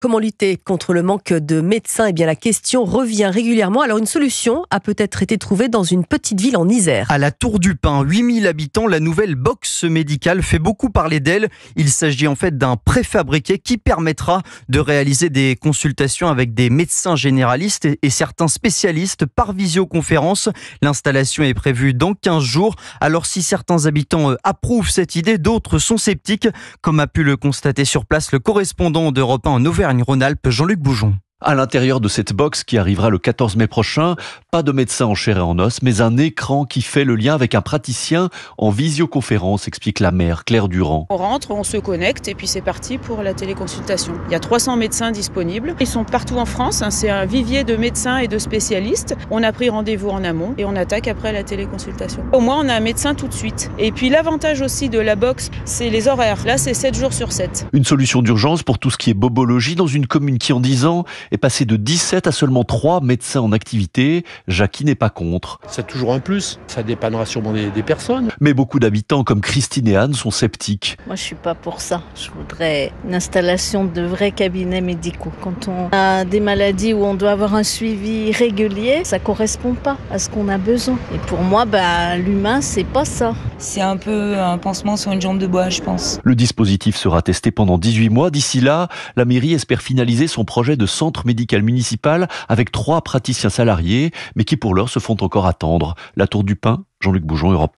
Comment lutter contre le manque de médecins? Eh bien, la question revient régulièrement. Alors, une solution a peut-être été trouvée dans une petite ville en Isère. À la Tour du Pin, 8000 habitants, la nouvelle box médicale fait beaucoup parler d'elle. Il s'agit en fait d'un préfabriqué qui permettra de réaliser des consultations avec des médecins généralistes et certains spécialistes par visioconférence. L'installation est prévue dans 15 jours. Alors, si certains habitants approuvent cette idée, d'autres sont sceptiques, comme a pu le constater sur place le correspondant d'Europe 1 en Auvergne-Rhône-Alpes, Jean-Luc Boujon. À l'intérieur de cette box qui arrivera le 14 mai prochain, pas de médecin en chair et en os, mais un écran qui fait le lien avec un praticien en visioconférence, explique la maire Claire Durand. On rentre, on se connecte et puis c'est parti pour la téléconsultation. Il y a 300 médecins disponibles. Ils sont partout en France. C'est un vivier de médecins et de spécialistes. On a pris rendez-vous en amont et on attaque après la téléconsultation. Au moins, on a un médecin tout de suite. Et puis l'avantage aussi de la box, c'est les horaires. Là, c'est 7 jours sur 7. Une solution d'urgence pour tout ce qui est bobologie dans une commune qui, en 10 ans, est passé de 17 à seulement 3 médecins en activité. Jackie n'est pas contre. C'est toujours un plus, ça dépannera sûrement des personnes. Mais beaucoup d'habitants comme Christine et Anne sont sceptiques. Moi, je suis pas pour ça. Je voudrais une installation de vrais cabinets médicaux. Quand on a des maladies où on doit avoir un suivi régulier, ça correspond pas à ce qu'on a besoin. Et pour moi, l'humain, c'est pas ça. C'est un peu un pansement sur une jambe de bois, je pense. Le dispositif sera testé pendant 18 mois. D'ici là, la mairie espère finaliser son projet de centre médical municipal avec 3 praticiens salariés, mais qui pour l'heure se font encore attendre. La Tour du Pin, Jean-Luc Boujon, Europe.